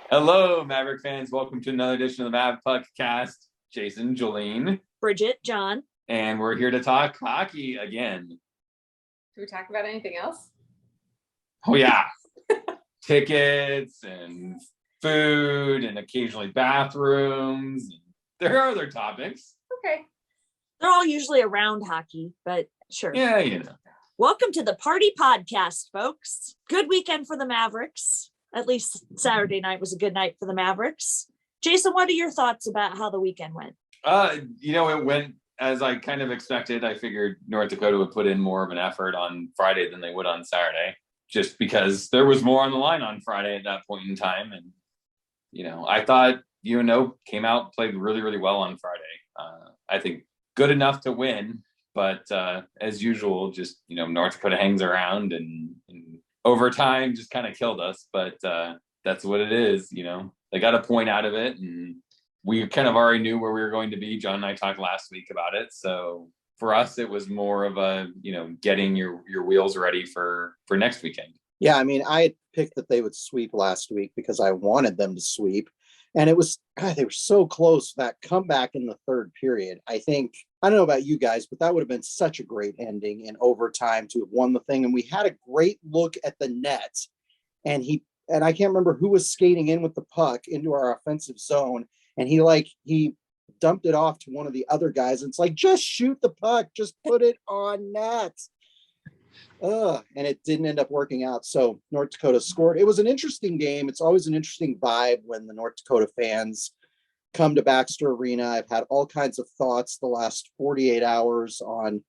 Hello, Maverick fans. Welcome to another edition of the Mavpuckcast. Jason, Jolene, Bridget, John. And we're here to talk hockey again. Do we talk about anything else? Oh, yeah. Tickets and food and occasionally bathrooms. There are other topics. Okay. They're all usually around hockey, but sure. Yeah, you know. Welcome to the Party Podcast, folks. Good weekend for the Mavericks. At least Saturday night was a good night for the Mavericks. Jason, what are your thoughts about how the weekend went? It went as I kind of expected. I figured North Dakota would put in more of an effort on Friday than they would on Saturday, just because there was more on the line on Friday at that point in time. And, I thought UNO came out, played really, really well on Friday. I think good enough to win, but as usual, just, North Dakota hangs around and overtime just kind of killed us, but that's what it is. They got a point out of it, and we kind of already knew where we were going to be. John and I talked last week about it, so for us it was more of a getting your wheels ready for next weekend. Yeah, I mean, I had picked that they would sweep last week because I wanted them to sweep, and it was they were so close. That comeback in the third period, I don't know about you guys, but that would have been such a great ending in overtime to have won the thing. And we had a great look at the net, and I can't remember who was skating in with the puck into our offensive zone. And he dumped it off to one of the other guys. And it's like, just shoot the puck, just put it on net. And it didn't end up working out. So North Dakota scored. It was an interesting game. It's always an interesting vibe when the North Dakota fans come to Baxter Arena. I've had all kinds of thoughts the last 48 hours on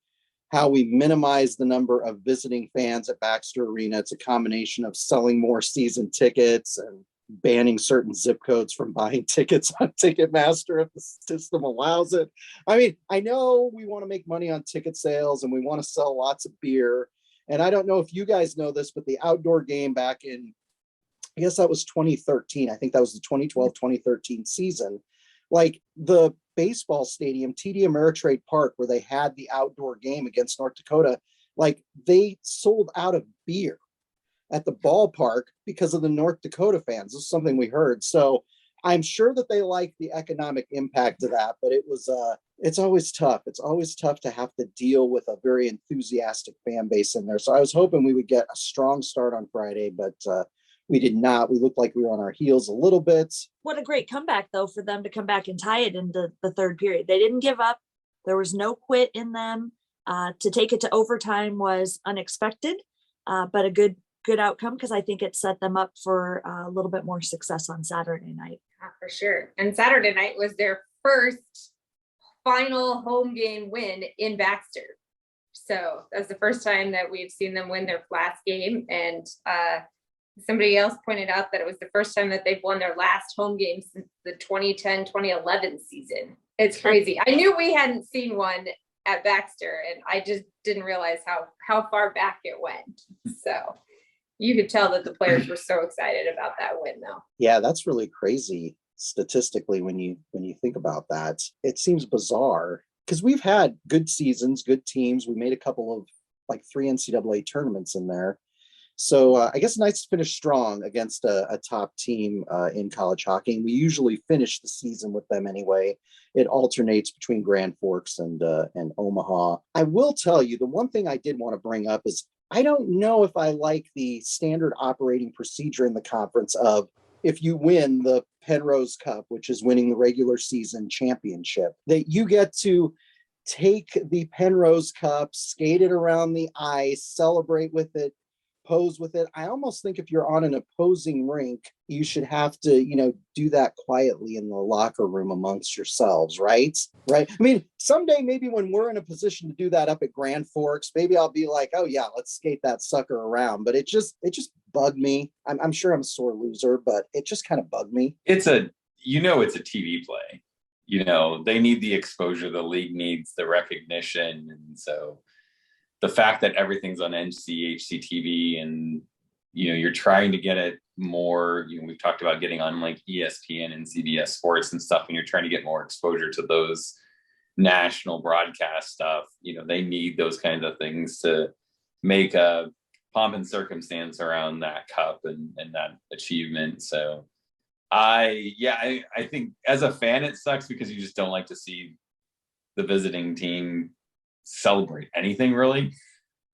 how we minimize the number of visiting fans at Baxter Arena. It's a combination of selling more season tickets and banning certain zip codes from buying tickets on Ticketmaster if the system allows it. I mean, I know we want to make money on ticket sales and we want to sell lots of beer. And I don't know if you guys know this, but the outdoor game back in, I guess that was 2013. I think that was the 2012-2013 season. Like the baseball stadium, TD Ameritrade Park, where they had the outdoor game against North Dakota, like they sold out of beer at the ballpark because of the North Dakota fans. This is something we heard. So I'm sure that they like the economic impact of that, but it's always tough. It's always tough to have to deal with a very enthusiastic fan base in there. So I was hoping we would get a strong start on Friday, but we did not. We looked like we were on our heels a little bit. What a great comeback, though, for them to come back and tie it into the third period. They didn't give up. There was no quit in them. To take it to overtime was unexpected, but a good outcome because I think it set them up for a little bit more success on Saturday night. For sure. And Saturday night was their first final home game win in Baxter. So that's the first time that we've seen them win their last game. And somebody else pointed out that it was the first time that they've won their last home game since the 2010-2011 season. It's crazy. I knew we hadn't seen one at Baxter, and I just didn't realize how far back it went. So you could tell that the players were so excited about that win, though. Yeah, that's really crazy statistically when you think about that. It seems bizarre because we've had good seasons, good teams. We made a couple of 3 NCAA tournaments in there. So I guess nice to finish strong against a top team in college hockey. And we usually finish the season with them anyway. It alternates between Grand Forks and Omaha. I will tell you, the one thing I did want to bring up is I don't know if I like the standard operating procedure in the conference of if you win the Penrose Cup, which is winning the regular season championship, that you get to take the Penrose Cup, skate it around the ice, celebrate with it, pose with it. I almost think if you're on an opposing rink, you should have to, do that quietly in the locker room amongst yourselves, right? Right. I mean, someday maybe when we're in a position to do that up at Grand Forks, maybe I'll be like, oh yeah, let's skate that sucker around. But it just bugged me. I'm sure I'm a sore loser, but it just kind of bugged me. It's a TV play. They need the exposure. The league needs the recognition. And so the fact that everything's on NCHC TV and, you're trying to get it more, we've talked about getting on like ESPN and CBS Sports and stuff, and you're trying to get more exposure to those national broadcast stuff. They need those kinds of things to make a pomp and circumstance around that cup and that achievement. So I think as a fan, it sucks because you just don't like to see the visiting team celebrate anything really.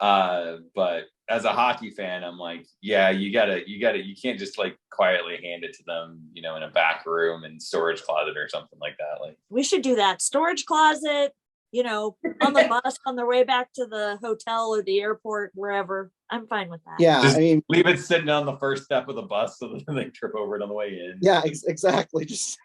But as a hockey fan, I'm like, yeah, you can't just like quietly hand it to them, in a back room and storage closet or something like that. Like, we should do that. Storage closet, on the bus on their way back to the hotel or the airport, wherever. I'm fine with that. Yeah, just leave it sitting on the first step of the bus so that they trip over it on the way in. Yeah, exactly. Just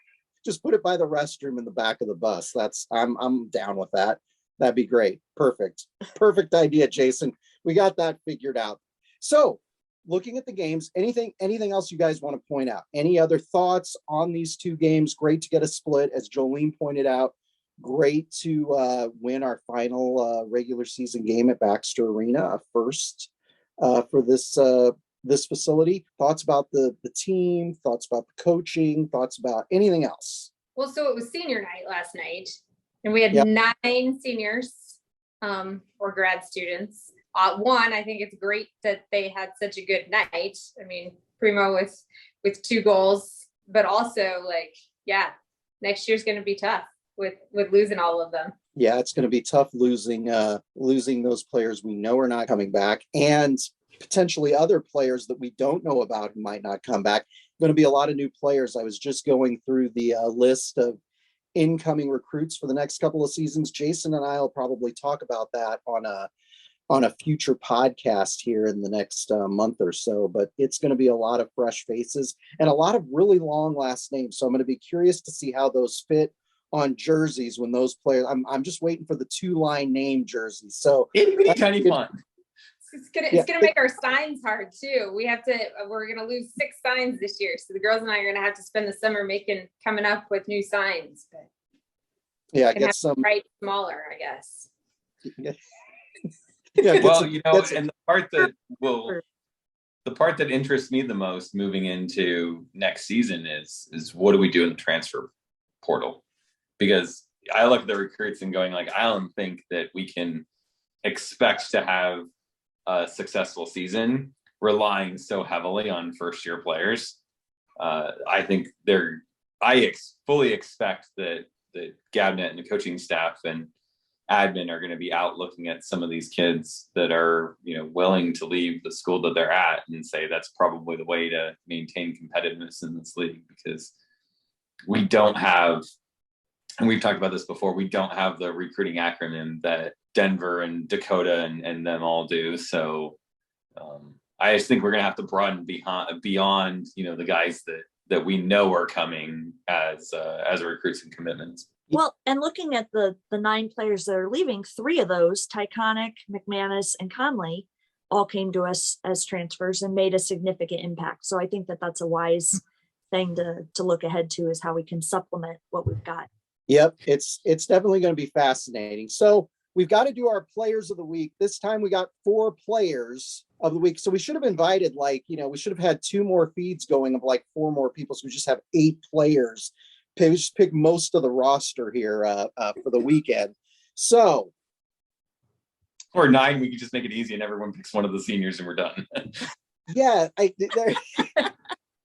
put it by the restroom in the back of the bus. I'm down with that. That'd be great. Perfect idea, Jason. We got that figured out. So looking at the games, anything else you guys want to point out? Any other thoughts on these two games? Great to get a split, as Jolene pointed out. Great to win our final regular season game at Baxter Arena, a first for this facility. Thoughts about the team, thoughts about the coaching, thoughts about anything else? Well, so it was senior night last night, and we had 9 seniors or grad students. One, I think it's great that they had such a good night. I mean, Primo with 2 goals, but also next year's going to be tough with losing all of them. Yeah, it's going to be tough losing those players we know are not coming back, and potentially other players that we don't know about who might not come back. Going to be a lot of new players. I was just going through the list of incoming recruits for the next couple of seasons. Jason and I will probably talk about that on a future podcast here in the next month or so, but it's going to be a lot of fresh faces and a lot of really long last names. So I'm going to be curious to see how those fit on jerseys when those players, I'm just waiting for the 2-line name jerseys. So it'd be kind of fun. It's gonna make our signs hard too. We're gonna lose 6 signs this year. So the girls and I are gonna have to spend the summer coming up with new signs. But yeah, get some right smaller, I guess. Yeah, well, and the part that interests me the most moving into next season is what do we do in the transfer portal? Because I look at the recruits and going like, I don't think that we can expect to have a successful season relying so heavily on first year players. I think fully expect that the Gabnet and the coaching staff and admin are going to be out looking at some of these kids that are, willing to leave the school that they're at and say that's probably the way to maintain competitiveness in this league, because we don't have, and we've talked about this before, we don't have the recruiting acronym that Denver and Dakota and them all do. So I just think we're going to have to broaden beyond, the guys that we know are coming as recruits and commitments. Well, and looking at the 9 players that are leaving, 3 of those, Tyconic, McManus, and Conley, all came to us as transfers and made a significant impact. So I think that that's a wise thing to look ahead to, is how we can supplement what we've got. Yep, it's definitely going to be fascinating. So we've got to do our players of the week. This time we got 4 players of the week. So we should have invited we should have had 2 more feeds going of 4 more people. So we just have 8 players. We just pick most of the roster here for the weekend. So, or 9, we could just make it easy and everyone picks one of the seniors and we're done. Yeah, that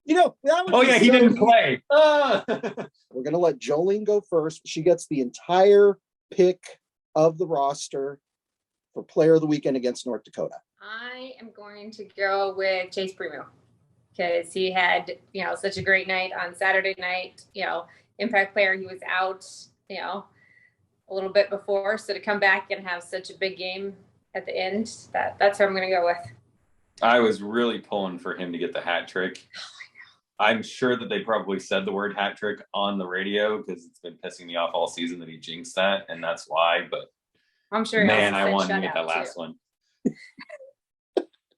he didn't play. We're gonna let Jolene go first. She gets the entire pick of the roster for player of the weekend against North Dakota. I am going to go with Chase Primo, because he had, such a great night on Saturday night, impact player. He was out, a little bit before. So to come back and have such a big game at the end, that's who I'm going to go with. I was really pulling for him to get the hat trick. I'm sure that they probably said the word hat trick on the radio because it's been pissing me off all season that he jinxed that. And that's why, but I'm sure. Man, I wanted to get that last one.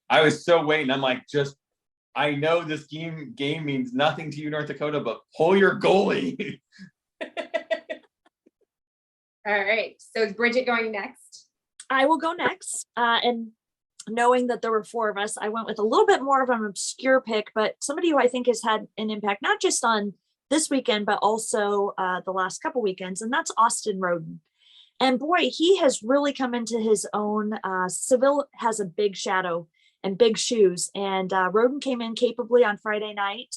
I was so waiting. I'm like, I know this game means nothing to you, North Dakota, but pull your goalie. All right. So is Bridget going next? I will go next. And knowing that there were 4 of us, I went with a little bit more of an obscure pick, but somebody who I think has had an impact, not just on this weekend, but also the last couple weekends, and that's Austin Roden. And boy, he has really come into his own. Seville has a big shadow and big shoes, and Roden came in capably on Friday night.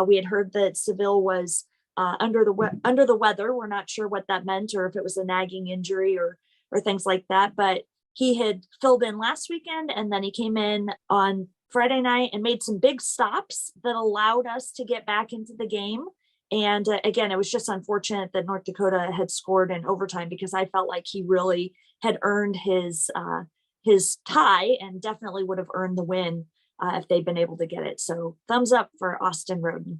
We had heard that Seville was under the weather. We're not sure what that meant, or if it was a nagging injury or things like that. But he had filled in last weekend, and then he came in on Friday night and made some big stops that allowed us to get back into the game. And again, it was just unfortunate that North Dakota had scored in overtime, because I felt like he really had earned his tie, and definitely would have earned the win if they'd been able to get it. So thumbs up for Austin Roden.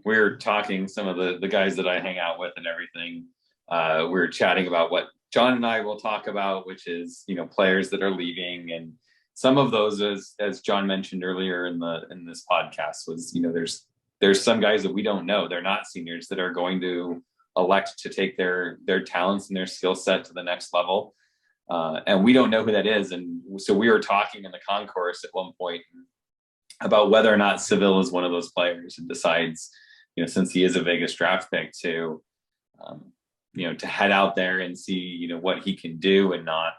We're talking, some of the guys that I hang out with and everything. We're chatting about what John and I will talk about, which is, players that are leaving. And some of those, as John mentioned earlier in this podcast, was, there's some guys that we don't know. They're not seniors that are going to elect to take their talents and their skill set to the next level. And we don't know who that is. And so we were talking in the concourse at one point about whether or not Seville is one of those players and decides, since he is a Vegas draft pick, to head out there and see, what he can do and not.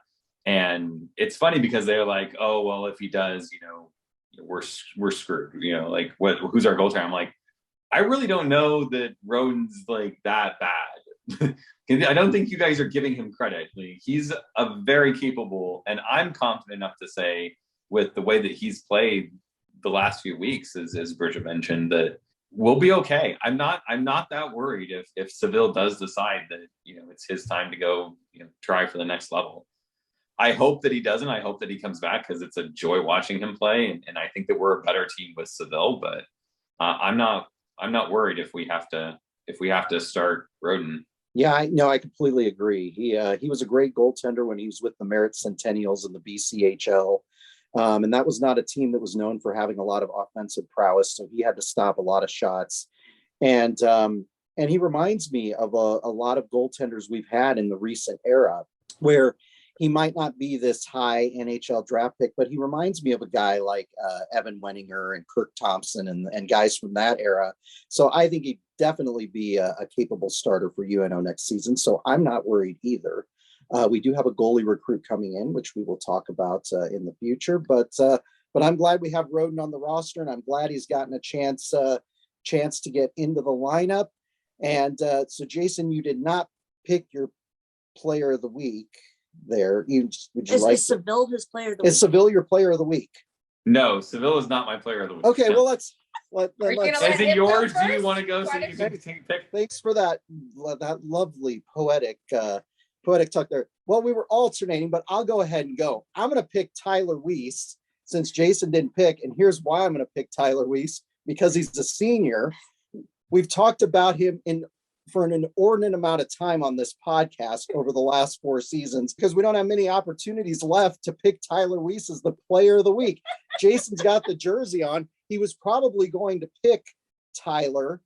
And it's funny because they're like, oh, well, if he does, we're screwed, who's our goaltender? I'm like, I really don't know that Roden's like that bad. I don't think you guys are giving him credit. He's a very capable, and I'm confident enough to say, with the way that he's played the last few weeks, as Bridget mentioned, that we'll be okay. I'm not that worried if Seville does decide that, it's his time to go, try for the next level. I hope that he doesn't. I hope that he comes back, because it's a joy watching him play. And I think that we're a better team with Seville, but I'm not worried if we have to start Roden. Yeah, I completely agree. He was a great goaltender when he was with the Merritt Centennials in the BCHL. And that was not a team that was known for having a lot of offensive prowess. So he had to stop a lot of shots. And he reminds me of a lot of goaltenders we've had in the recent era, where he might not be this high NHL draft pick, but he reminds me of a guy like Evan Wenninger and Kirk Thompson and guys from that era. So I think he'd definitely be a capable starter for UNO next season. So I'm not worried either. We do have a goalie recruit coming in, which we will talk about in the future. But I'm glad we have Roden on the roster, and I'm glad he's gotten a chance to get into the lineup. And so, Jason, you did not pick your player of the week there. Is Seville his player of the week? Is Seville your player of the week? No, Seville is not my player of the week. Okay, well, let's is it yours? Do you want to go so you can pick? Thanks for that lovely poetic talk there. Well, we were alternating, but I'll go ahead and go. I'm going to pick Tyler Weiss since Jason didn't pick, and here's why I'm going to pick Tyler Weiss, because he's a senior. We've talked about him for an inordinate amount of time on this podcast over the last 4 seasons, because we don't have many opportunities left to pick Tyler Weiss as the player of the week. Jason's got the jersey on. He was probably going to pick Tyler,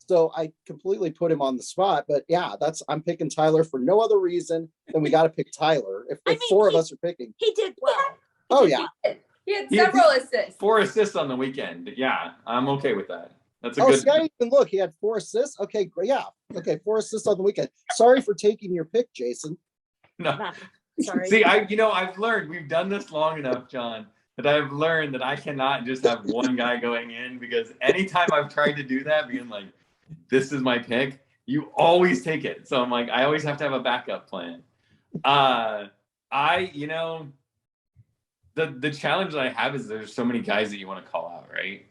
so I completely put him on the spot. But yeah, I'm picking Tyler for no other reason than we got to pick Tyler. If four of us are picking, he did well. Oh yeah, he had several assists. 4 assists on the weekend. Yeah, I'm okay with that. That's a good. good. Scott, even look, he had 4 assists. Okay, great. Yeah, okay, 4 assists on the weekend. Sorry for taking your pick, Jason. No, sorry. See, I've learned, we've done this long enough, John, that I've learned that I cannot just have one guy going in, because anytime I've tried to do that, being like, this is my pick, you always take it. So I'm like, I always have to have a backup plan. The challenge that I have is there's so many guys that you want to call out, right?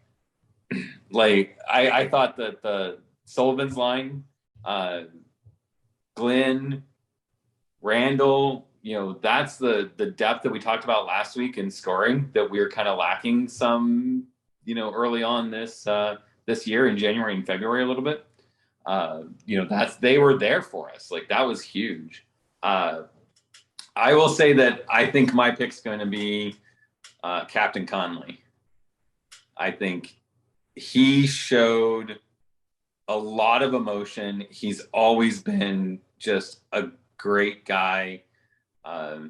Like I thought that the Sullivan's line, Glenn, Randall, that's the depth that we talked about last week in scoring that we were kind of lacking some, early on this year in January and February a little bit. They were there for us. Like, that was huge. I will say that I think my pick's going to be Captain Conley. I think he showed a lot of emotion. He's always been just a great guy. I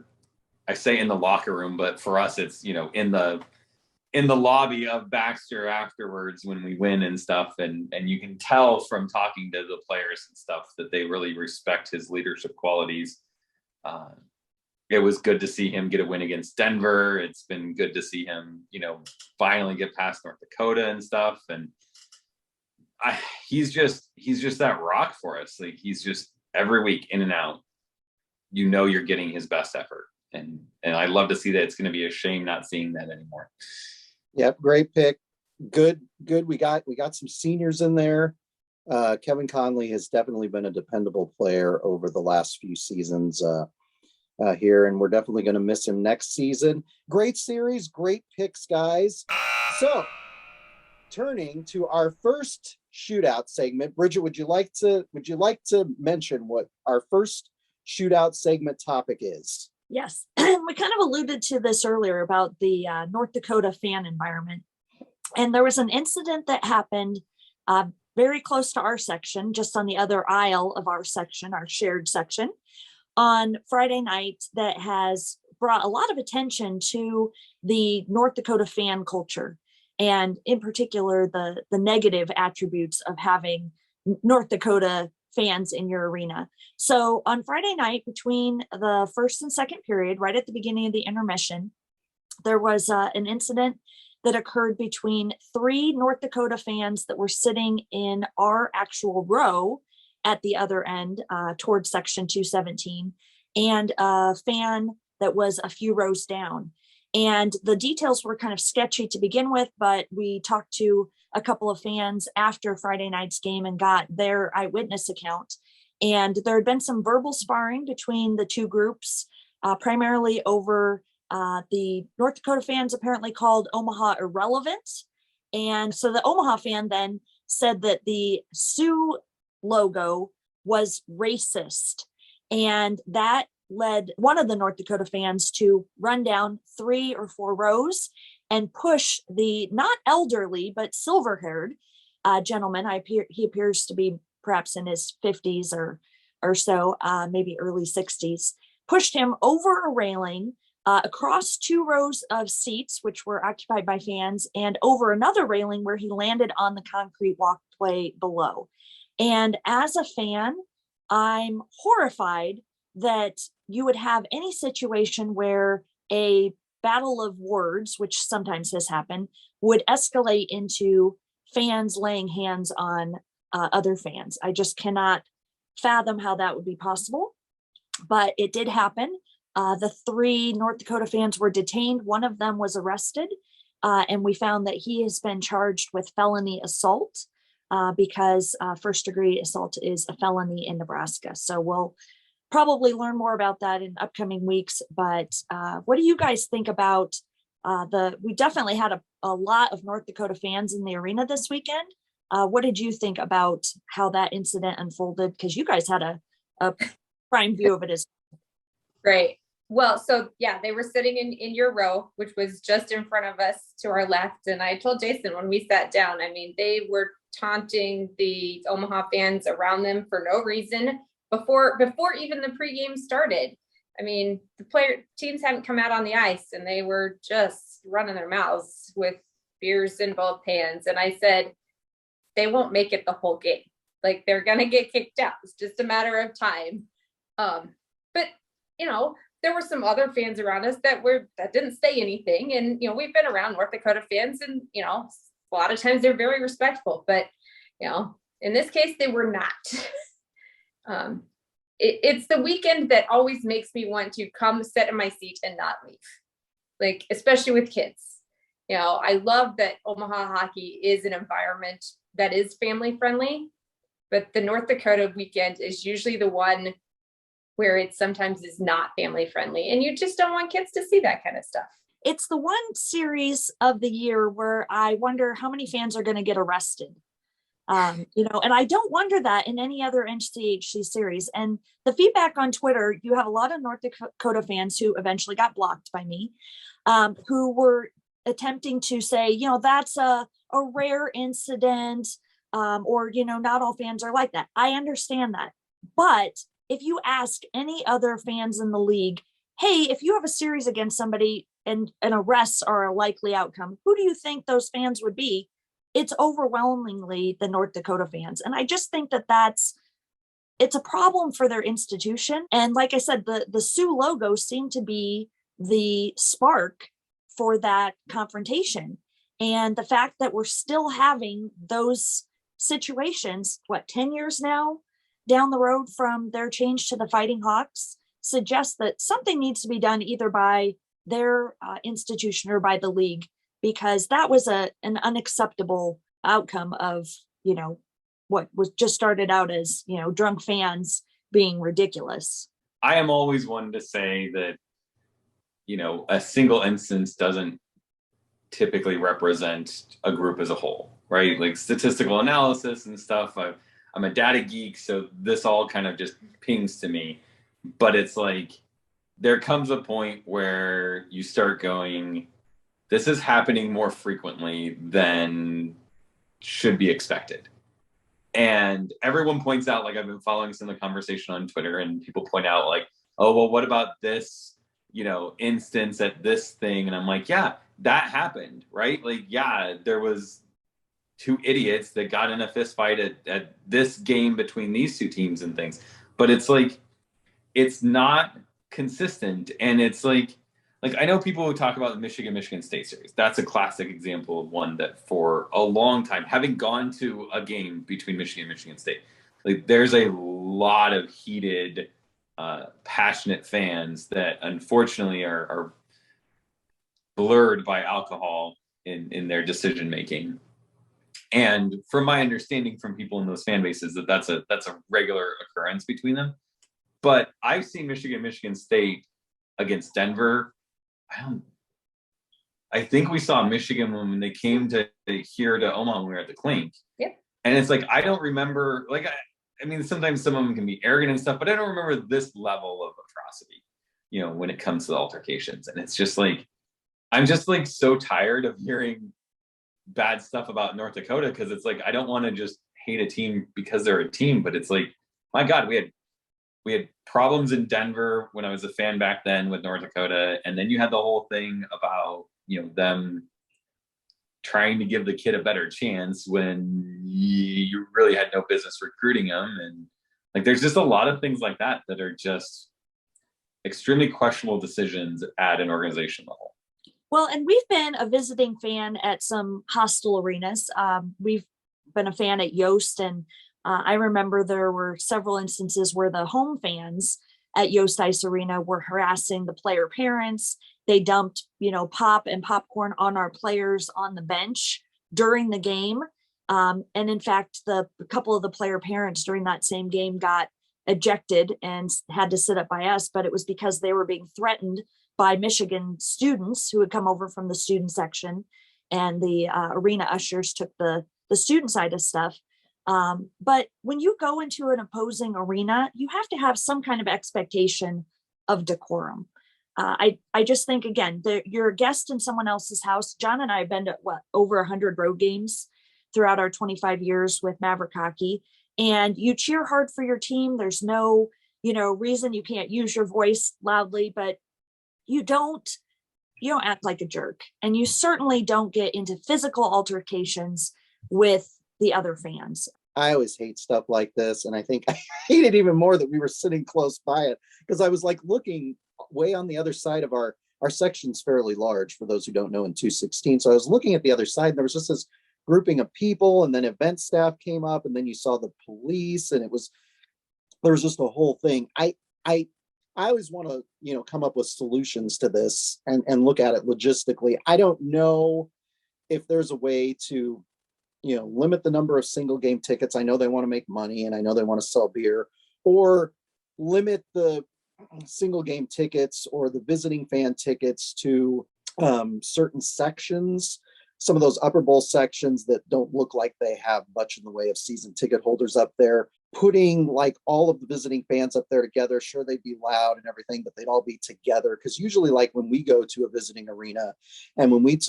say in the locker room, but for us, it's, in the in the lobby of Baxter afterwards when we win and stuff. And you can tell from talking to the players and stuff that they really respect his leadership qualities. It was good to see him get a win against Denver. It's been good to see him, finally get past North Dakota and stuff. And he's just that rock for us. Like, he's just every week in and out, you're getting his best effort. And I love to see that. It's going to be a shame not seeing that anymore. Yep. Great pick. Good. We got some seniors in there. Kevin Conley has definitely been a dependable player over the last few seasons here, and we're definitely going to miss him next season. Great series, great picks, guys. So turning to our first shootout segment, Bridget, would you like to mention what our first shootout segment topic is? Yes, we kind of alluded to this earlier about the North Dakota fan environment. And there was an incident that happened very close to our section, just on the other aisle of our section, our shared section, on Friday night, that has brought a lot of attention to the North Dakota fan culture, and in particular, the negative attributes of having North Dakota fans in your arena. So on Friday night, between the first and second period, right at the beginning of the intermission, there was an incident that occurred between 3 North Dakota fans that were sitting in our actual row at the other end towards section 217, and a fan that was a few rows down. And the details were kind of sketchy to begin with, but we talked to a couple of fans after Friday night's game and got their eyewitness account. And there had been some verbal sparring between the two groups, primarily over the North Dakota fans apparently called Omaha irrelevant. And so the Omaha fan then said that the Sioux logo was racist. And that led one of the North Dakota fans to run down 3 or 4 rows and push the not elderly, but silver-haired gentleman. He appears to be perhaps in his 50s or so, maybe early 60s, pushed him over a railing, across 2 rows of seats, which were occupied by fans, and over another railing where he landed on the concrete walkway below. And as a fan, I'm horrified that you would have any situation where a battle of words, which sometimes has happened, would escalate into fans laying hands on other fans. I just cannot fathom how that would be possible, but it did happen. The 3 North Dakota fans were detained. One of them was arrested, and we found that he has been charged with felony assault because first-degree assault is a felony in Nebraska. So we'll probably learn more about that in upcoming weeks. But what do you guys think about we definitely had a lot of North Dakota fans in the arena this weekend. What did you think about how that incident unfolded? Because you guys had a prime view of it as Right. Well, so yeah, they were sitting in your row, which was just in front of us to our left. And I told Jason when we sat down, I mean, they were taunting the Omaha fans around them for no reason before even the pregame started. I mean, the teams hadn't come out on the ice and they were just running their mouths with beers in both hands. And I said, they won't make it the whole game. Like, they're going to get kicked out. It's just a matter of time. But there were some other fans around us that didn't say anything. And, we've been around North Dakota fans and, a lot of times they're very respectful, but, in this case, they were not. It's the weekend that always makes me want to come sit in my seat and not leave, like, especially with kids. I love that Omaha hockey is an environment that is family friendly, but the North Dakota weekend is usually the one where it sometimes is not family friendly, and you just don't want kids to see that kind of stuff. It's the one series of the year where I wonder how many fans are going to get arrested. And I don't wonder that in any other NCHC series. And the feedback on Twitter, you have a lot of North Dakota fans who eventually got blocked by me, who were attempting to say, that's a rare incident, or, not all fans are like that. I understand that. But if you ask any other fans in the league, hey, if you have a series against somebody, and arrests are a likely outcome, who do you think those fans would be? It's overwhelmingly the North Dakota fans. And I just think that it's a problem for their institution. And like I said, the Sioux logo seemed to be the spark for that confrontation. And the fact that we're still having those situations, 10 years now down the road from their change to the Fighting Hawks, suggests that something needs to be done either by their institution or by the league, because that was an unacceptable outcome of, what was just started out as, drunk fans being ridiculous. I am always one to say that, a single instance doesn't typically represent a group as a whole, right? Like statistical analysis and stuff. I'm a data geek, so this all kind of just pings to me. But it's like, there comes a point where you start going, this is happening more frequently than should be expected. And everyone points out, like I've been following some of the conversation on Twitter, and people point out like, oh, well, what about this, instance at this thing? And I'm like, yeah, that happened, right? Like, yeah, there was two idiots that got in a fist fight at this game between these two teams and things. But it's like, it's not consistent. And it's like I know people who talk about the Michigan State series. That's a classic example of one that for a long time, having gone to a game between Michigan and Michigan State, like there's a lot of heated, passionate fans that unfortunately are blurred by alcohol in their decision making. And from my understanding from people in those fan bases, that's a regular occurrence between them. But I've seen Michigan State against Denver. I think we saw Michigan when they came here to Omaha when we were at the Clink. Yep. And it's like, I don't remember, like, I mean, sometimes some of them can be arrogant and stuff, but I don't remember this level of atrocity, when it comes to the altercations. And it's just like, I'm just like so tired of hearing bad stuff about North Dakota, because it's like, I don't want to just hate a team because they're a team, but it's like, my God, we had problems in Denver when I was a fan back then with North Dakota. And then you had the whole thing about, them trying to give the kid a better chance when you really had no business recruiting them. And like, there's just a lot of things like that are just extremely questionable decisions at an organization level. Well, and we've been a visiting fan at some hostile arenas. We've been a fan at Yost, and I remember there were several instances where the home fans at Yost Ice Arena were harassing the player parents. They dumped, pop and popcorn on our players on the bench during the game. And in fact, a couple of the player parents during that same game got ejected and had to sit up by us, but it was because they were being threatened by Michigan students who had come over from the student section, and the arena ushers took the student side of stuff. But when you go into an opposing arena, you have to have some kind of expectation of decorum. I just think, again, you're a guest in someone else's house. John and I have been to over 100 road games throughout our 25 years with Maverick hockey, and you cheer hard for your team. There's no, reason you can't use your voice loudly, but you don't act like a jerk, and you certainly don't get into physical altercations with the other fans. I always hate stuff like this, and I think I hate it even more that we were sitting close by it, because I was like looking way on the other side of our section's fairly large, for those who don't know, in 216. So I was looking at the other side, and there was just this grouping of people, and then event staff came up, and then you saw the police, and there was just a whole thing. I always want to, come up with solutions to this and look at it logistically. I don't know if there's a way to, limit the number of single game tickets. I know they want to make money, and I know they want to sell beer, or limit the single game tickets or the visiting fan tickets to certain sections, some of those upper bowl sections that don't look like they have much in the way of season ticket holders up there, putting like all of the visiting fans up there together. Sure, they'd be loud and everything, but they'd all be together. Because usually, like when we go to a visiting arena, and when we used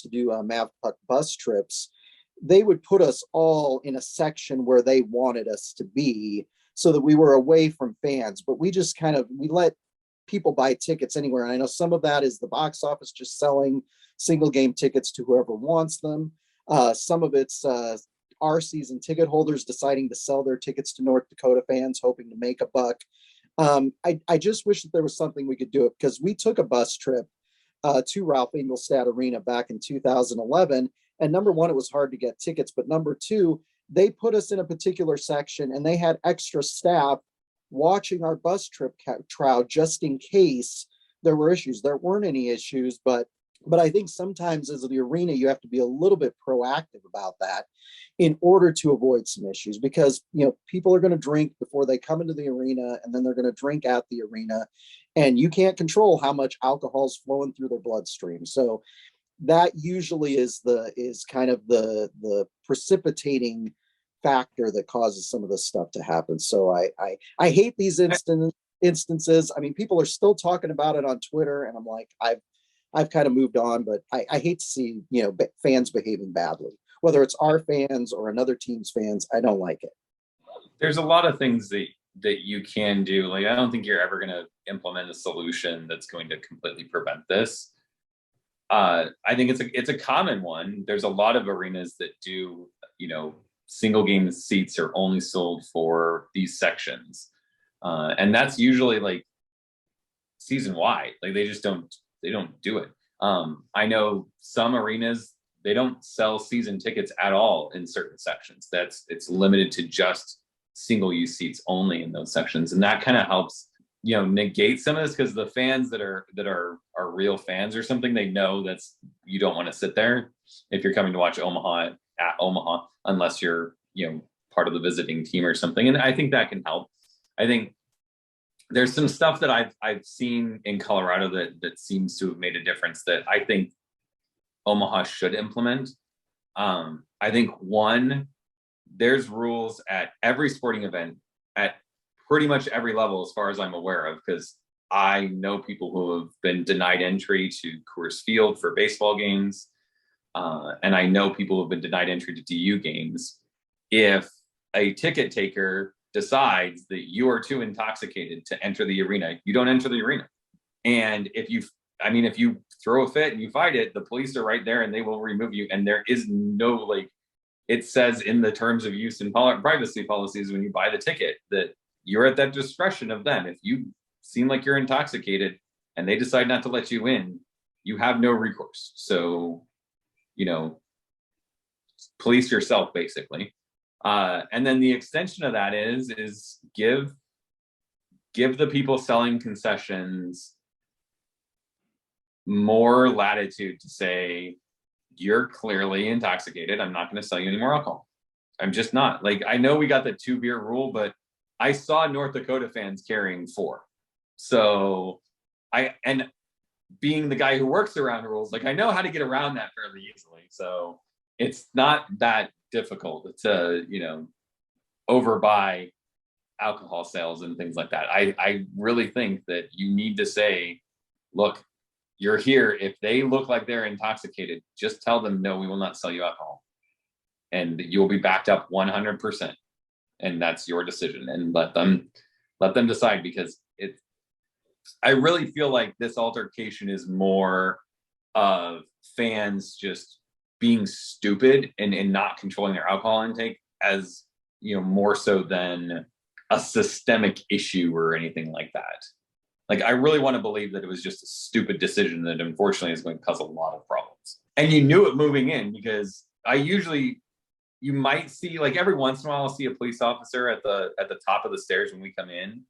to do Mavpuck bus trips, they would put us all in a section where they wanted us to be, so that we were away from fans. But we just we let people buy tickets anywhere. And I know some of that is the box office just selling single game tickets to whoever wants them. Some of it's our season ticket holders deciding to sell their tickets to North Dakota fans, hoping to make a buck. I just wish that there was something we could do it, because we took a bus trip to Ralph Engelstad Arena back in 2011. And number one, it was hard to get tickets. But number two, they put us in a particular section and they had extra staff watching our bus trip crowd just in case there were issues. There weren't any issues, but I think sometimes as the arena, you have to be a little bit proactive about that in order to avoid some issues, because, you know, people are going to drink before they come into the arena, and then they're going to drink at the arena, and you can't control how much alcohol is flowing through their bloodstream. So that usually is kind of the precipitating factor that causes some of this stuff to happen. So I hate these instances. I mean, people are still talking about it on Twitter, and I'm like, I've kind of moved on, but I hate to see, you know, fans behaving badly, whether it's our fans or another team's fans. I don't like it. There's a lot of things that you can do. Like, I don't think you're ever going to implement a solution that's going to completely prevent this. I think it's a common one. There's a lot of arenas that do, you know, single game seats are only sold for these sections. And that's usually like season wide. Like they don't do it. I know some arenas, they don't sell season tickets at all in certain sections. It's limited to just single use seats only in those sections. And that kind of helps, you know, negate some of this, because the fans that are real fans or something, they know you don't want to sit there if you're coming to watch Omaha at Omaha, unless you're, you know, part of the visiting team or something. And I think that can help. I think there's some stuff that I've seen in Colorado that seems to have made a difference that I think Omaha should implement. I think one, there's rules at every sporting event at pretty much every level, as far as I'm aware of, because I know people who have been denied entry to Coors Field for baseball games. And I know people who have been denied entry to DU games. If a ticket taker decides that you are too intoxicated to enter the arena, you don't enter the arena. And if you throw a fit and you fight it, the police are right there and they will remove you. And there is no, like, it says in the terms of use and privacy policies when you buy the ticket that you're at that discretion of them. If you seem like you're intoxicated and they decide not to let you in, you have no recourse. So, you know, police yourself, basically. And then the extension of that is give the people selling concessions more latitude to say, you're clearly intoxicated. I'm not going to sell you any more alcohol. I'm just not. Like, I know we got the 2 beer rule, but I saw North Dakota fans carrying 4. So and being the guy who works around rules, like, I know how to get around that fairly easily. So it's not that difficult to, you know, overbuy alcohol sales and things like that. I really think that you need to say, look, you're here. If they look like they're intoxicated, just tell them, no, we will not sell you alcohol. And you'll be backed up 100%. And that's your decision. And let them decide, because I really feel like this altercation is more of fans just being stupid and not controlling their alcohol intake, as, you know, more so than a systemic issue or anything like that. Like, I really want to believe that it was just a stupid decision that unfortunately is going to cause a lot of problems. And you knew it moving in, because you might see, like, every once in a while, I'll see a police officer at the top of the stairs when we come in.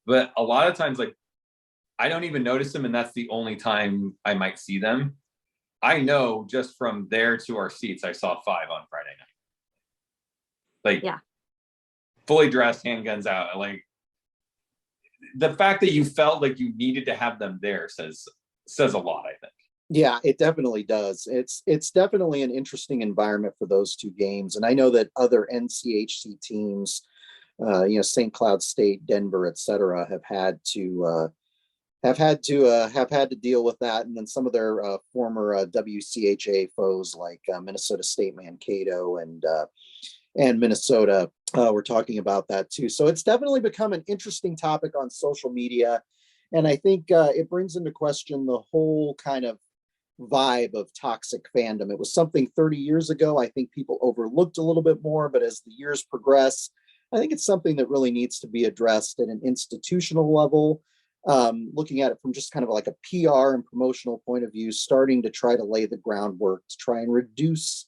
But a lot of times, like, I don't even notice them, and that's the only time I might see them. I know just from there to our seats, I saw 5 on Friday night. Like, yeah, fully dressed, handguns out. Like, the fact that you felt like you needed to have them there says a lot, I think. Yeah, it definitely does. It's definitely an interesting environment for those 2 games. And I know that other NCHC teams, you know, St. Cloud State, Denver, et cetera, have had to deal with that. And then some of their former WCHA foes, like Minnesota State Mankato and Minnesota, we're talking about that too. So it's definitely become an interesting topic on social media. And I think it brings into question the whole kind of vibe of toxic fandom. It was something 30 years ago. I think people overlooked a little bit more, but as the years progress, I think it's something that really needs to be addressed at an institutional level. Looking at it from just kind of like a PR and promotional point of view, starting to try to lay the groundwork to try and reduce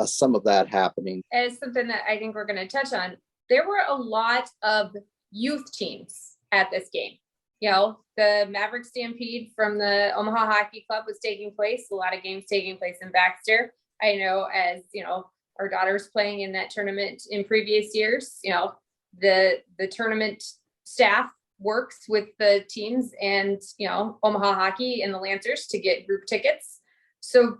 some of that happening. As something that I think we're going to touch on, there were a lot of youth teams at this game. You know, the Maverick Stampede from the Omaha Hockey Club was taking place. A lot of games taking place in Baxter. I know, as you know, our daughter's playing in that tournament in previous years. You know, the tournament staff works with the teams and, you know, Omaha Hockey and the Lancers to get group tickets. So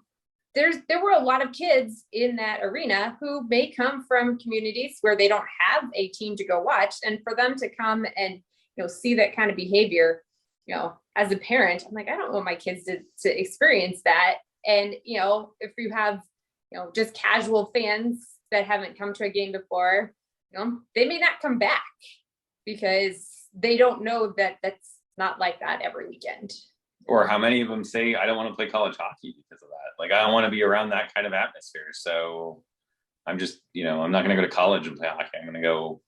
there were a lot of kids in that arena who may come from communities where they don't have a team to go watch, and for them to come and, you know, see that kind of behavior, you know, as a parent, I'm like, I don't want my kids to experience that. And, you know, if you have, you know, just casual fans that haven't come to a game before, you know, they may not come back because they don't know that that's not like that every weekend. Or how many of them say, I don't want to play college hockey because of that. Like, I don't want to be around that kind of atmosphere. So I'm just, you know, I'm not going to go to college and play hockey. I'm going to go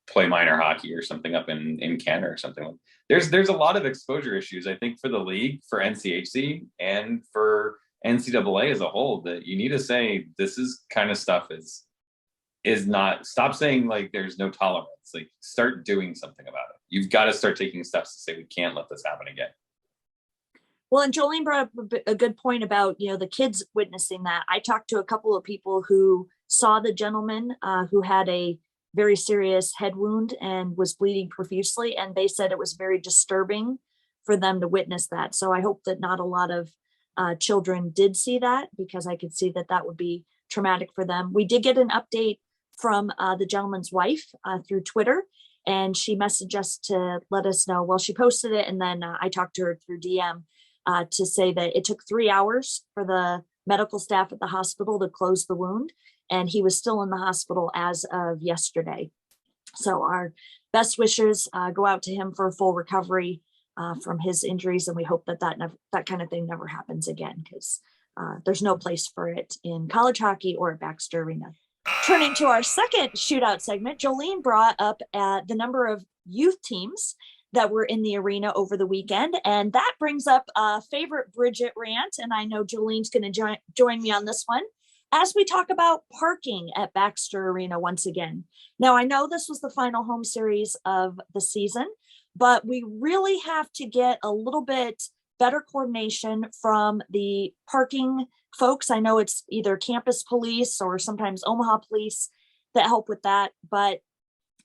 play minor hockey or something up in Canada or something. There's a lot of exposure issues, I think, for the league, for NCHC, and for NCAA as a whole, that you need to say this is kind of stuff is not, stop saying like there's no tolerance, like start doing something about it. You've got to start taking steps to say we can't let this happen again. Well, and Jolene brought up a good point about, you know, the kids witnessing that. I talked to a couple of people who saw the gentleman who had a very serious head wound and was bleeding profusely, and they said it was very disturbing for them to witness that. So I hope that not a lot of children did see that, because I could see that that would be traumatic for them. We did get an update from the gentleman's wife through Twitter, and she messaged us to let us know. Well, she posted it, and then I talked to her through DM to say that it took 3 hours for the medical staff at the hospital to close the wound, and he was still in the hospital as of yesterday. So our best wishes go out to him for a full recovery from his injuries, and we hope that that kind of thing never happens again, because there's no place for it in college hockey or at Baxter Arena. Turning to our second shootout segment, Jolene brought up the number of youth teams that were in the arena over the weekend, and that brings up a favorite Bridget rant, and I know Jolene's going to join me on this one as we talk about parking at Baxter Arena once again. Now, I know this was the final home series of the season, but we really have to get a little bit better coordination from the parking folks. I know it's either campus police or sometimes Omaha police that help with that, but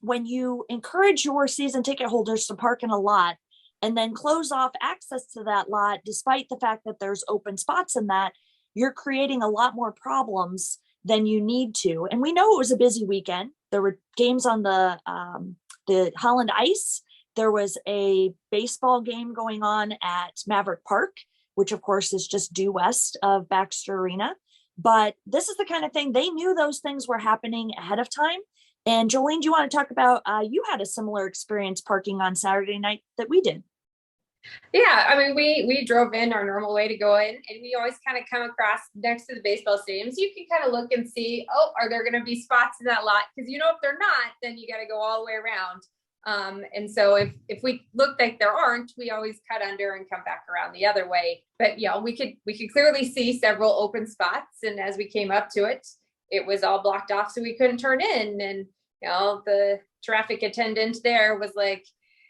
when you encourage your season ticket holders to park in a lot and then close off access to that lot, despite the fact that there's open spots in that, you're creating a lot more problems than you need to. And we know it was a busy weekend. There were games on the Holland Ice. There was a baseball game going on at Maverick Park, which of course is just due west of Baxter Arena. But this is the kind of thing, they knew those things were happening ahead of time. And Jolene, do you want to talk about, you had a similar experience parking on Saturday night that we did? Yeah, I mean, we drove in our normal way to go in, and we always kind of come across next to the baseball stadiums. You can kind of look and see, oh, are there going to be spots in that lot? Because, you know, if they're not, then you got to go all the way around. And so if we look like there aren't, we always cut under and come back around the other way. But, you know, we could clearly see several open spots. And as we came up to it, it was all blocked off, so we couldn't turn in. And, you know, the traffic attendant there was like,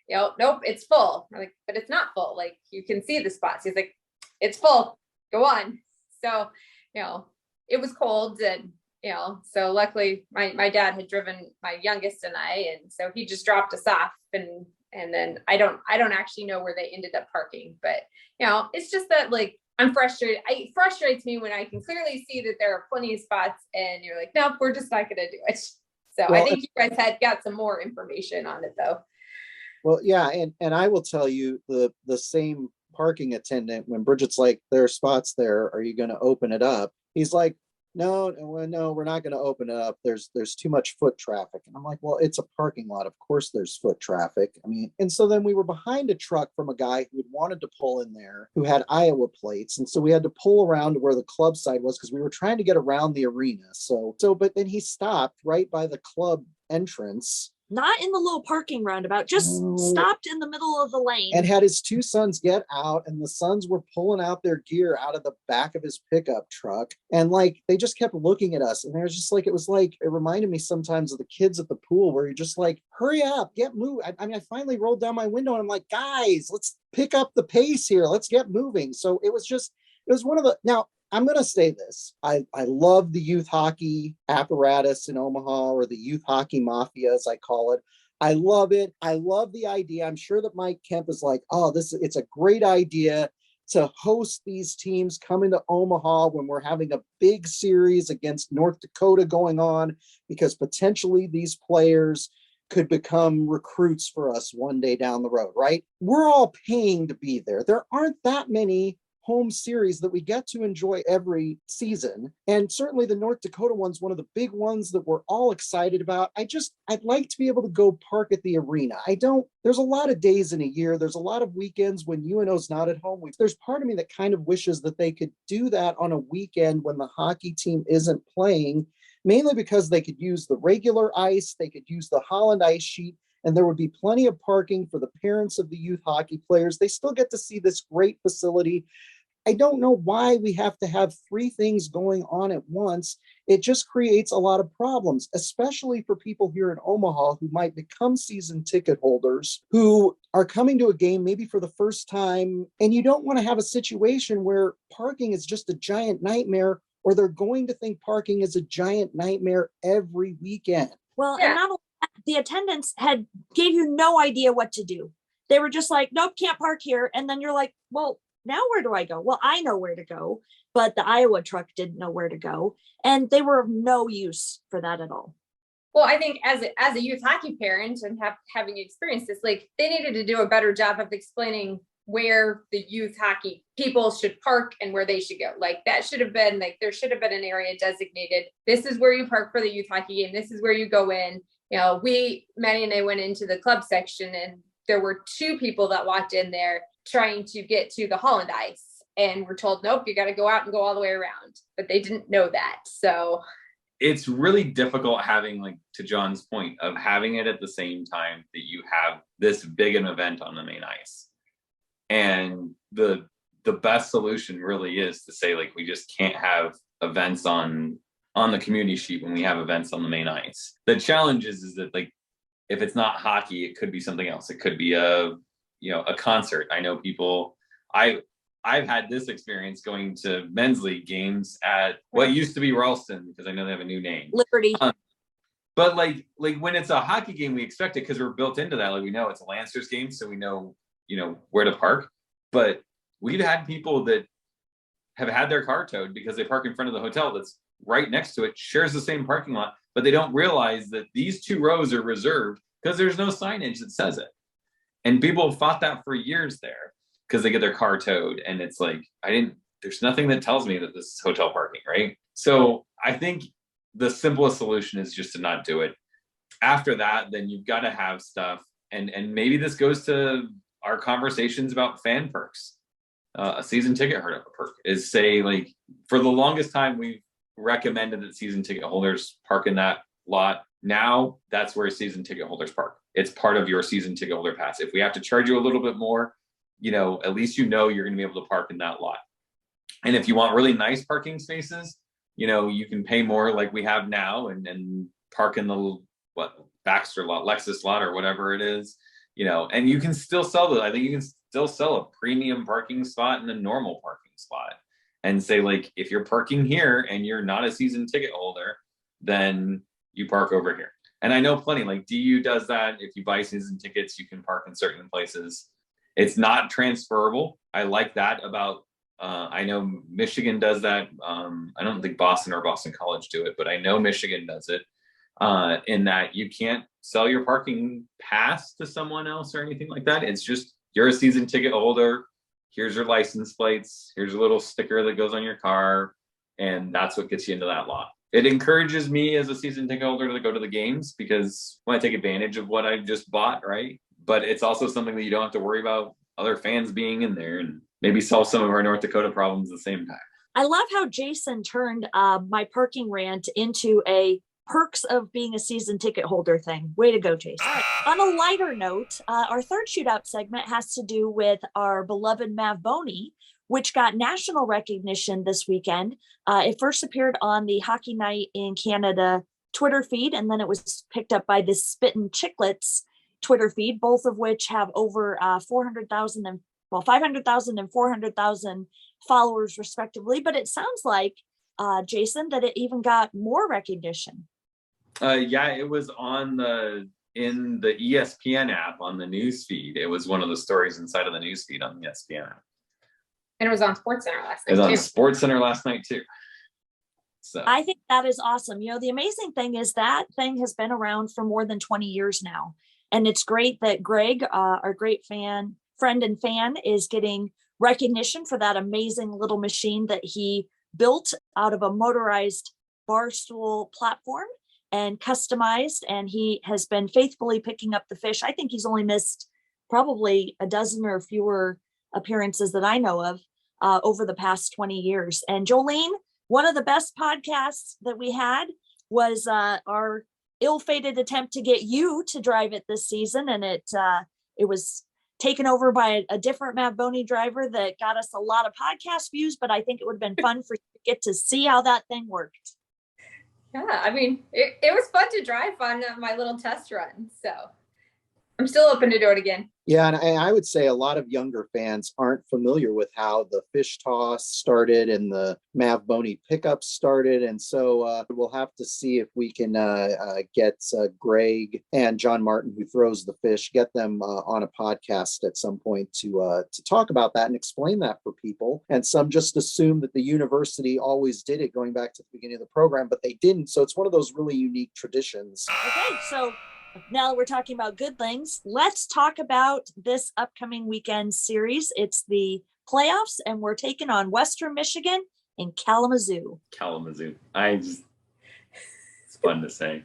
you know, nope, it's full. We're like, but it's not full. Like, you can see the spots. He's like, it's full, go on. So, you know, it was cold, and, you know, so luckily my dad had driven my youngest and I, and so he just dropped us off, and then I don't actually know where they ended up parking, but, you know, it's just that, like, I'm frustrated. It frustrates me when I can clearly see that there are plenty of spots and you're like, nope, we're just not going to do it. So well, I think you guys had got some more information on it though. Well, yeah. And I will tell you, the same parking attendant, when Bridget's like, there are spots there, are you going to open it up? He's like, no, we're not going to open it up. There's too much foot traffic. And I'm like, well, it's a parking lot. Of course there's foot traffic. I mean, and so then we were behind a truck from a guy who had wanted to pull in there, who had Iowa plates. And so we had to pull around to where the club side was because we were trying to get around the arena. But then he stopped right by the club entrance. Not in the little parking roundabout, just stopped in the middle of the lane. And had his two sons get out, and the sons were pulling out their gear out of the back of his pickup truck. And like, they just kept looking at us. And it reminded me sometimes of the kids at the pool where you're just like, hurry up, get moving. I finally rolled down my window and I'm like, guys, let's pick up the pace here. Let's get moving. So it was one of the, now, I'm going to say this. I love the youth hockey apparatus in Omaha, or the youth hockey mafia, as I call it. I love it. I love the idea. I'm sure that Mike Kemp is like, it's a great idea to host these teams coming to Omaha when we're having a big series against North Dakota going on, because potentially these players could become recruits for us one day down the road, right? We're all paying to be there. There aren't that many home series that we get to enjoy every season. And certainly the North Dakota one's one of the big ones that we're all excited about. I'd like to be able to go park at the arena. There's a lot of days in a year. There's a lot of weekends when UNO's not at home. There's part of me that kind of wishes that they could do that on a weekend when the hockey team isn't playing, mainly because they could use the regular ice, they could use the Holland ice sheet, and there would be plenty of parking for the parents of the youth hockey players. They still get to see this great facility. I don't know why we have to have three things going on at once. It just creates a lot of problems, especially for people here in Omaha who might become season ticket holders, who are coming to a game maybe for the first time. And you don't want to have a situation where parking is just a giant nightmare, or they're going to think parking is a giant nightmare every weekend. Well, yeah. And not only that, the attendants gave you no idea what to do. They were just like, nope, can't park here. And then you're like, well, now where do I go? Well, I know where to go, but the Iowa truck didn't know where to go. And they were of no use for that at all. Well, I think as a youth hockey parent and having experienced this, like, they needed to do a better job of explaining where the youth hockey people should park and where they should go. Like, that should have been, like, there should have been an area designated. This is where you park for the youth hockey game. This is where you go in. You know, Maddie and I went into the club section, and there were two people that walked in there trying to get to the Holland ice, and we're told, nope, you got to go out and go all the way around, but they didn't know that. So it's really difficult having, like, to John's point of having it at the same time that you have this big an event on the main ice. And the best solution really is to say, like, we just can't have events on the community sheet when we have events on the main ice. The challenge is that, like, if it's not hockey, it could be something else. It could be a concert. I know people, I've had this experience going to men's league games at what used to be Ralston, because I know they have a new name. Liberty. But like when it's a hockey game, we expect it because we're built into that. Like, we know it's a Lancers game, so we know, where to park. But we've had people that have had their car towed because they park in front of the hotel that's right next to it, shares the same parking lot, but they don't realize that these two rows are reserved because there's no signage that says it. And people have fought that for years there because they get their car towed. And it's like, there's nothing that tells me that this is hotel parking, right? So I think the simplest solution is just to not do it. After that, then you've got to have stuff. And maybe this goes to our conversations about fan perks. A season ticket perk is, say, like, for the longest time, we've recommended that season ticket holders park in that lot. Now that's where season ticket holders park. It's part of your season ticket holder pass. If we have to charge you a little bit more, at least you're going to be able to park in that lot. And if you want really nice parking spaces, you can pay more like we have now and park in the Baxter lot, Lexus lot, or whatever it is, and you can still sell those. I think you can still sell a premium parking spot and a normal parking spot, and say, like, if you're parking here and you're not a season ticket holder, then you park over here. And I know plenty, like DU does that. If you buy season tickets, you can park in certain places. It's not transferable. I like that about, I know Michigan does that. I don't think Boston or Boston College do it, but I know Michigan does it, in that you can't sell your parking pass to someone else or anything like that. It's just, you're a season ticket holder. Here's your license plates. Here's a little sticker that goes on your car. And that's what gets you into that lot. It encourages me as a season ticket holder to go to the games because when I take advantage of what I just bought, right? But it's also something that you don't have to worry about other fans being in there and maybe solve some of our North Dakota problems at the same time. I love how Jason turned my parking rant into a perks of being a season ticket holder thing. Way to go, Jason. All right. On a lighter note, our third shootout segment has to do with our beloved Mavboni, which got national recognition this weekend. It first appeared on the Hockey Night in Canada Twitter feed, and then it was picked up by the Spittin' Chicklets Twitter feed, both of which have over 400,000 and 500,000 and 400,000 followers respectively. But it sounds like, Jason, that it even got more recognition. Yeah, it was in the ESPN app on the news feed. It was one of the stories inside of the news feed on the ESPN app. And it was on SportsCenter last night. It was on SportsCenter last night too. So I think that is awesome. You know, the amazing thing is that thing has been around for more than 20 years now. And it's great that Greg, our great friend and fan, is getting recognition for that amazing little machine that he built out of a motorized bar stool platform and customized. And he has been faithfully picking up the fish. I think he's only missed probably a dozen or fewer appearances that I know of over the past 20 years. And Jolene, one of the best podcasts that we had was our ill-fated attempt to get you to drive it this season. And it was taken over by a different Mavboni driver that got us a lot of podcast views, but I think it would have been fun for you to get to see how that thing worked. Yeah, I mean, it was fun to drive on my little test run. So I'm still open to do it again. Yeah, and I would say a lot of younger fans aren't familiar with how the fish toss started and the Mavboni pickup started. And so we'll have to see if we can get Greg and John Martin, who throws the fish, get them on a podcast at some point to talk about that and explain that for people. And some just assume that the university always did it going back to the beginning of the program, but they didn't. So it's one of those really unique traditions. Okay, so now that we're talking about good things, let's talk about this upcoming weekend series. It's the playoffs, and we're taking on Western Michigan in Kalamazoo. Kalamazoo. It's fun to say.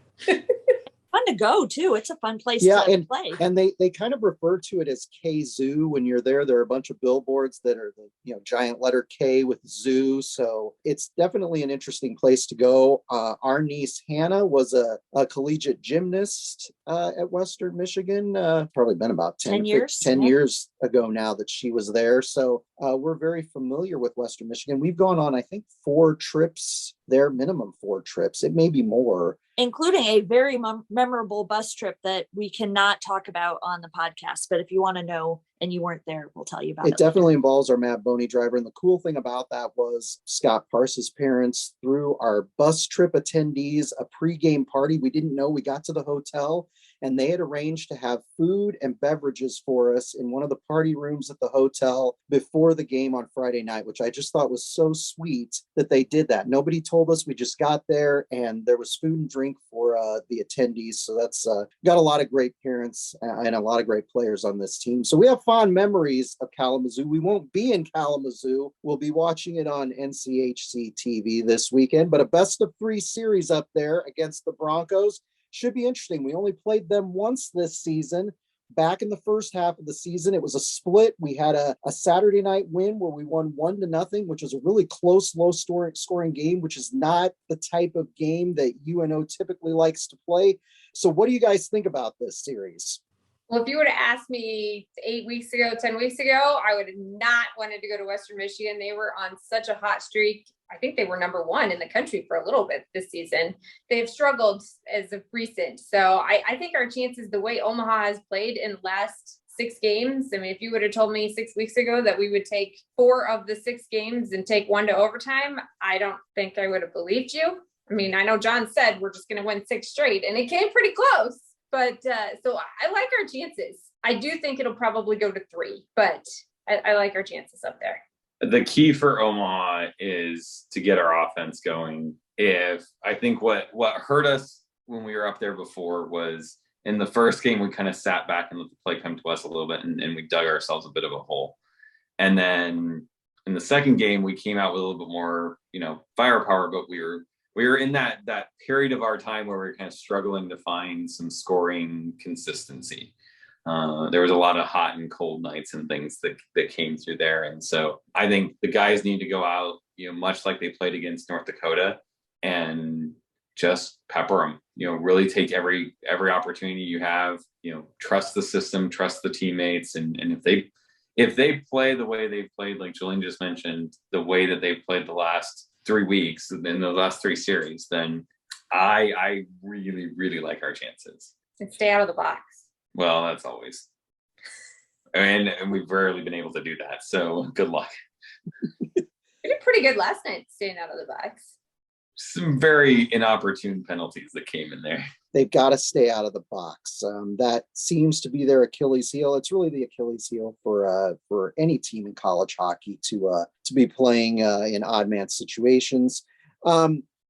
Fun to go too. It's a fun place to play. And they kind of refer to it as K-Zoo. When you're there are a bunch of billboards that are the giant letter K with zoo. So it's definitely an interesting place to go. Our niece Hannah was a collegiate gymnast at Western Michigan. Probably been about 10 years. 10 years ago now that she was there. So we're very familiar with Western Michigan. We've gone on, I think, 4 trips there, minimum 4 trips. It may be more. Including a very memorable bus trip that we cannot talk about on the podcast. But if you want to know and you weren't there, we'll tell you about it. It definitely involves our Mavboni driver. And the cool thing about that was Scott Pars's parents threw our bus trip attendees a pregame party. We didn't know. We got to the hotel and they had arranged to have food and beverages for us in one of the party rooms at the hotel before the game on Friday night, which I just thought was so sweet that they did that. Nobody told us. We just got there and there was food and drink for the attendees. So that's got a lot of great parents and a lot of great players on this team. So we have fond memories of Kalamazoo. We won't be in Kalamazoo. We'll be watching it on NCHC TV this weekend, but a best of 3 series up there against the Broncos. Should be interesting. We only played them once this season. Back in the first half of the season, it was a split. We had a Saturday night win where we won 1-0, which was a really close, low scoring game, which is not the type of game that UNO typically likes to play. So what do you guys think about this series? Well, if you would have asked me 8 weeks ago, 10 weeks ago, I would have not wanted to go to Western Michigan. They were on such a hot streak. I think they were number 1 in the country for a little bit this season. They've struggled as of recent. So I think our chances, the way Omaha has played in the last 6 games, I mean, if you would have told me 6 weeks ago that we would take 4 of the 6 games and take 1 to overtime, I don't think I would have believed you. I mean, I know John said we're just going to win 6 straight, and it came pretty close. But so I like our chances. I do think it'll probably go to 3, but I like our chances up there. The key for Omaha is to get our offense going. I think what hurt us when we were up there before was in the first game, we kind of sat back and let the play come to us a little bit and we dug ourselves a bit of a hole. And then in the second game, we came out with a little bit more, firepower, but we were in that period of our time where we were kind of struggling to find some scoring consistency. There was a lot of hot and cold nights and things that came through there. And so I think the guys need to go out, much like they played against North Dakota, and just pepper them, really take every opportunity you have, trust the system, trust the teammates. And if they play the way they've played, like Jolene just mentioned, the way that they've played the last 3 weeks in the last 3 series, then I really, really like our chances. And stay out of the box. Well, that's always, and we've rarely been able to do that. So good luck. We did pretty good last night staying out of the box. Some very inopportune penalties that came in there. They've got to stay out of the box. That seems to be their Achilles heel. It's really the Achilles heel for any team in college hockey to be playing in odd man situations.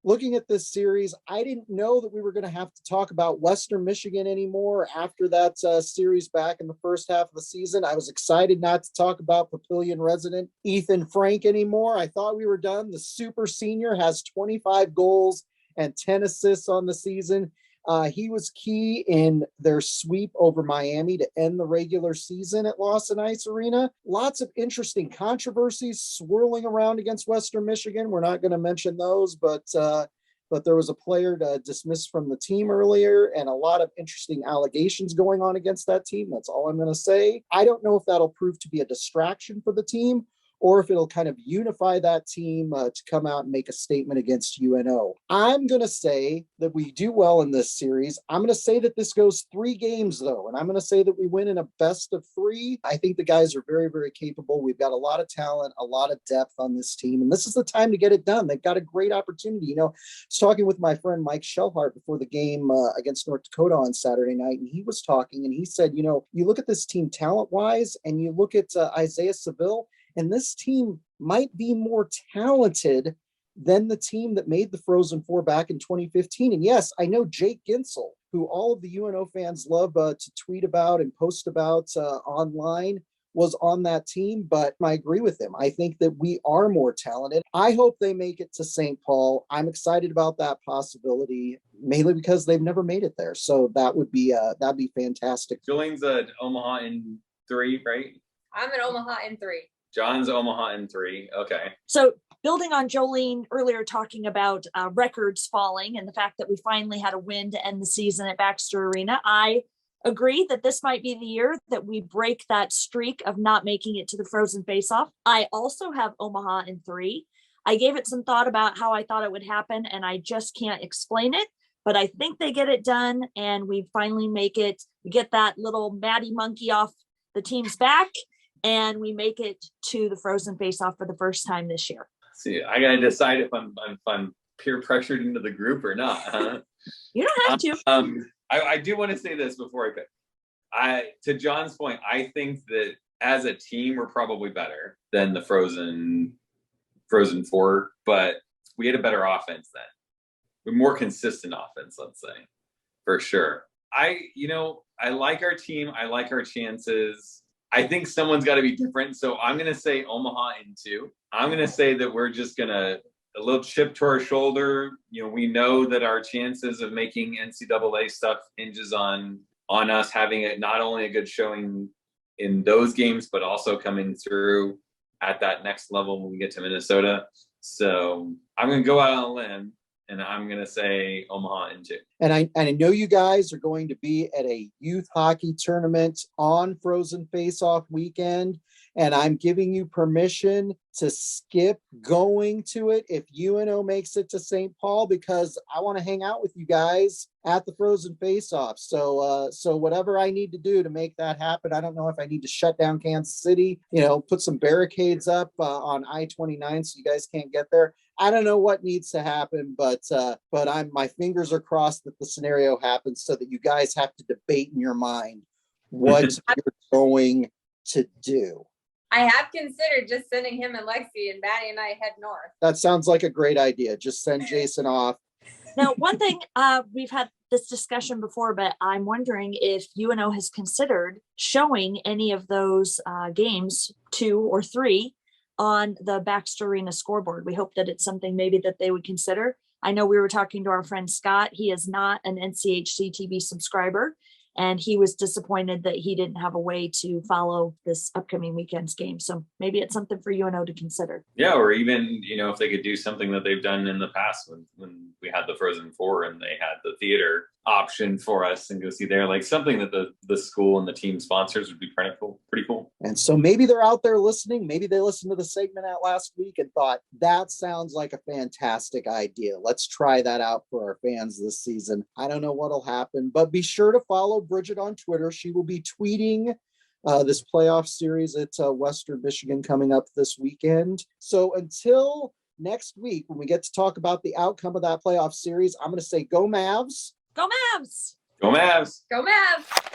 Looking at this series, I didn't know that we were going to have to talk about Western Michigan anymore after that series back in the first half of the season. I was excited not to talk about Papillion resident Ethan Frank anymore. I thought we were done. The super senior has 25 goals and 10 assists on the season. He was key in their sweep over Miami to end the regular season at Lawson Ice Arena. Lots of interesting controversies swirling around against Western Michigan. We're not going to mention those, but there was a player dismissed from the team earlier, and a lot of interesting allegations going on against that team. That's all I'm going to say. I don't know if that'll prove to be a distraction for the team, or if it'll kind of unify that team to come out and make a statement against UNO. I'm going to say that we do well in this series. I'm going to say that this goes 3 games, though, and I'm going to say that we win in a best of 3. I think the guys are very, very capable. We've got a lot of talent, a lot of depth on this team, and this is the time to get it done. They've got a great opportunity. I was talking with my friend Mike Shellhart before the game against North Dakota on Saturday night, and he was talking, and he said, you look at this team talent-wise, and you look at Isaiah Seville, and this team might be more talented than the team that made the Frozen Four back in 2015. And yes, I know Jake Ginsel, who all of the UNO fans love to tweet about and post about online, was on that team, but I agree with him. I think that we are more talented. I hope they make it to St. Paul. I'm excited about that possibility, mainly because they've never made it there. So that'd be fantastic. Jolene's at Omaha in 3, right? I'm at Omaha in 3. John's Omaha in 3. Okay. So building on Jolene earlier talking about records falling and the fact that we finally had a win to end the season at Baxter Arena, I agree that this might be the year that we break that streak of not making it to the Frozen Face-Off. I also have Omaha in 3. I gave it some thought about how I thought it would happen, and I just can't explain it. But I think they get it done, and we finally make it. We get that little Maddie monkey off the team's back, and we make it to the Frozen Face-Off for the first time this year. See, I gotta decide if I'm peer pressured into the group or not. Huh? You don't have to. I do want to say this before I pick. To John's point, I think that as a team we're probably better than the Frozen Four, but we had a better offense then. We're more consistent offense, let's say, for sure. I like our team. I like our chances. I think someone's got to be different. So I'm going to say Omaha in 2. I'm going to say that we're just going to a little chip to our shoulder. We know that our chances of making NCAA stuff hinges on us having not only a good showing in those games, but also coming through at that next level when we get to Minnesota. So I'm going to go out on a limb, and I'm going to say Omaha in 2. And I know you guys are going to be at a youth hockey tournament on Frozen Face-Off weekend, and I'm giving you permission to skip going to it if UNO makes it to St. Paul, because I want to hang out with you guys at the Frozen Face-Off. So whatever I need to do to make that happen. I don't know if I need to shut down Kansas City, put some barricades up on I-29 so you guys can't get there. I don't know what needs to happen, but my fingers are crossed that the scenario happens so that you guys have to debate in your mind what you're going to do. I have considered just sending him and Lexi, and Maddie and I head north. That sounds like a great idea. Just send Jason off. Now, one thing, we've had this discussion before, but I'm wondering if UNO has considered showing any of those games, 2 or 3, on the Baxter Arena scoreboard. We hope that it's something maybe that they would consider. I know we were talking to our friend Scott. He is not an NCHC TV subscriber, and he was disappointed that he didn't have a way to follow this upcoming weekend's game. So maybe it's something for UNO to consider. Yeah, or even, if they could do something that they've done in the past when we had the Frozen Four and they had the theater option for us and go see there, like something that the school and the team sponsors would be pretty cool. And so maybe they're out there listening. Maybe they listened to the segment out last week and thought, that sounds like a fantastic idea. Let's try that out for our fans this season. I don't know what'll happen, but be sure to follow Bridget on Twitter. She will be tweeting this playoff series at Western Michigan coming up this weekend. So until next week, when we get to talk about the outcome of that playoff series, I'm going to say go Mavs. Go Mavs! Go Mavs! Go Mavs!